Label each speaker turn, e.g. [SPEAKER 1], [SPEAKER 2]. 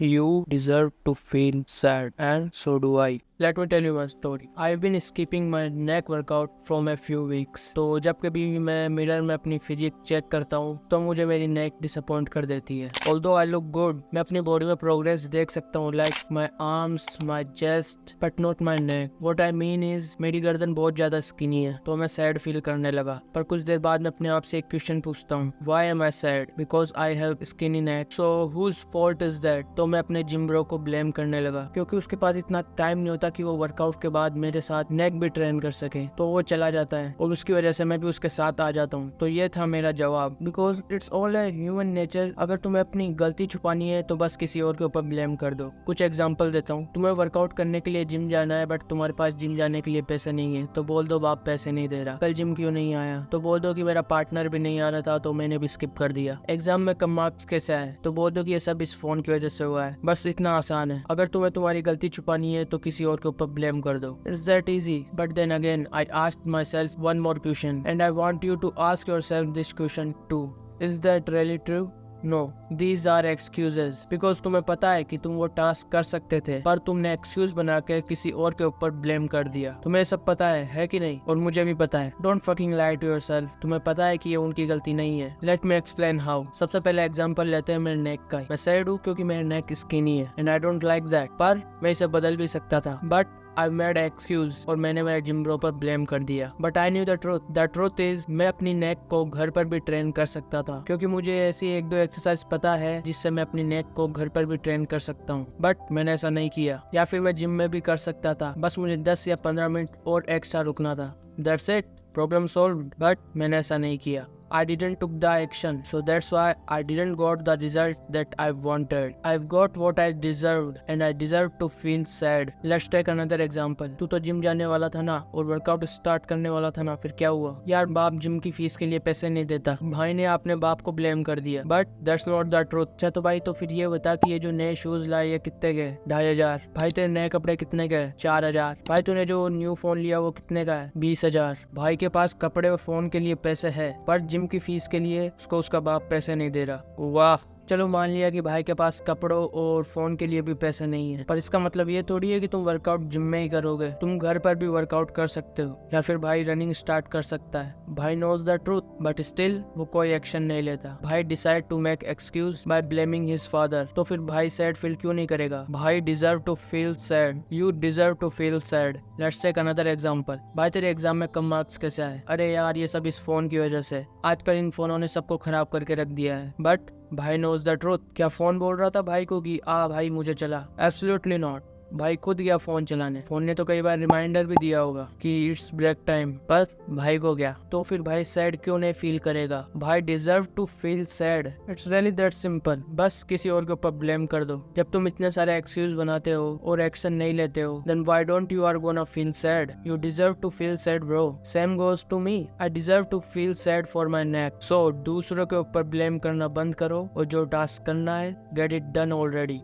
[SPEAKER 1] You deserve to feel sad, and so do I. Let me tell you my story. I've been skipping my neck workout from a few weeks. तो जब कभी भी मैं mirror में अपनी physique check करता हूँ तो मुझे मेरी नेक डिसअपॉइंट कर देती है. Although I look good, मैं अपनी बॉडी में प्रोग्रेस देख सकता हूँ, like my arms, my chest, but not my neck. What I mean is मेरी गर्दन बहुत ज्यादा स्किनी है तो मैं सैड फील करने लगा. पर कुछ देर बाद मैं अपने आप से एक क्वेश्चन पूछता हूँ, Why am I sad? Because I have skinny neck. So whose fault is that? तो मैं अपने जिम ब्रो को ब्लेम करने लगा क्योंकि उसके पास इतना टाइम नहीं होता कि वो वर्कआउट के बाद मेरे साथ नेक भी ट्रेन कर सके. तो वो चला जाता है और उसकी वजह से मैं भी उसके साथ आ जाता हूँ. तो ये था मेरा जवाब. Because it's all a human nature. अगर तुम्हें अपनी गलती छुपानी है तो बस किसी और के ऊपर ब्लेम कर दो. कुछ एग्जांपल देता हूँ. तुम्हें वर्कआउट करने के लिए जिम जाना है बट तुम्हारे पास जिम जाने के लिए पैसे नहीं है तो बोल दो बाप पैसे नहीं दे रहा. कल जिम क्यों नहीं आया तो बोल दो कि मेरा पार्टनर भी नहीं आ रहा था तो मैंने भी स्किप कर दिया. एग्जाम में कम मार्क्स कैसे आए तो बोल दो कि ये सब इस फोन की वजह से हुआ है. बस इतना आसान है. अगर तुम्हें तुम्हारी गलती छुपानी है तो किसी और के ऊपर ब्लेम कर दो. It's that easy. But then again, I asked myself one more question, and I want you to ask yourself this question too. Is that really true? No, these are excuses. Because तुम्हें पता है कि तुम वो task कर सकते थे पर तुमने एक्सक्यूज बना के किसी और के ऊपर ब्लेम कर दिया. तुम्हें सब पता है कि नहीं? और मुझे भी पता है. Don't fucking lie to yourself. तुम्हें पता है कि ये उनकी गलती नहीं है. Let me explain how. सबसे पहले एग्जांपल लेते हैं मेरे नेक का. मैं सैड हूँ क्योंकि मेरा नेक स्किनी है and I don't like that. पर मैं इसे बदल भी सकता था. But I made an excuse और मैंने मेरे जिम ब्रो पर ब्लेम कर दिया. But I knew the truth. The truth is मैं अपनी नेक को घर पर भी ट्रेन कर सकता था क्योंकि मुझे ऐसी एक दो एक्सरसाइज पता है जिससे मैं अपनी नेक को घर पर भी ट्रेन कर सकता हूँ. बट मैंने ऐसा नहीं किया. या फिर मैं जिम में भी कर सकता था, बस मुझे 10 या 15 मिनट और एक्स्ट्रा रुकना था. That's it. Problem solved. But मैंने ऐसा नहीं किया. I didn't took the action, so that's why I didn't got the result that I wanted. I've got what I deserved, and I deserve to feel sad. Let's take another example. तू तो gym जाने वाला था ना और workout start करने वाला था ना, फिर क्या हुआ? यार बाप जिम की फीस के लिए पैसे नहीं देता. भाई ने अपने बाप को ब्लेम कर दिया. But that's not the truth. अच्छा तो भाई तो फिर ये बता कि ये जो नए शूज लाए ये कितने गए? 2500. भाई तेरे नए कपड़े कितने गए? 4000. भाई तूने जो न्यू फोन लिया वो कितने का है? 20,000. भाई के पास कपड़े और फोन के लिए पैसे है पर जिम की फीस के लिए उसको उसका बाप पैसे नहीं दे रहा. वाह. चलो मान लिया कि भाई के पास कपड़ों और फोन के लिए भी पैसे नहीं है, पर इसका मतलब ये थोड़ी है कि तुम वर्कआउट जिम में ही करोगे. तुम घर पर भी वर्कआउट कर सकते हो या फिर भाई रनिंग स्टार्ट कर सकता है. भाई knows the truth but still वो कोई एक्शन नहीं लेता. भाई decide to make excuse by blaming his father. तो फिर भाई सैड फील क्यों नहीं करेगा? भाई deserve to feel sad. You deserve to feel sad. Let's take another example. भाई तेरे एग्जाम में कम मार्क्स कैसे आए? अरे यार ये सब इस फोन की वजह से. आजकल इन फोनों ने सबको खराब करके रख दिया है. बट भाई नोज द ट्रूथ. क्या फोन बोल रहा था भाई को कि भाई मुझे चला? Absolutely not. भाई खुद गया फोन चलाने. फोन ने तो कई बार रिमाइंडर भी दिया होगा कि इट्स ब्रेक टाइम, पर भाई को गया. तो फिर भाई सैड क्यों नहीं फील करेगा? भाई deserve to feel sad. It's really that simple. बस किसी और के ऊपर ब्लेम कर दो. जब तुम इतने सारे एक्सक्यूज बनाते हो और एक्शन नहीं लेते हो then why don't you are gonna feel sad? You deserve to feel sad bro. Same goes to me. I deserve to feel sad for my neck. So दूसरों के ऊपर ब्लेम करना बंद करो और जो टास्क करना है गेट इट डन ऑलरेडी.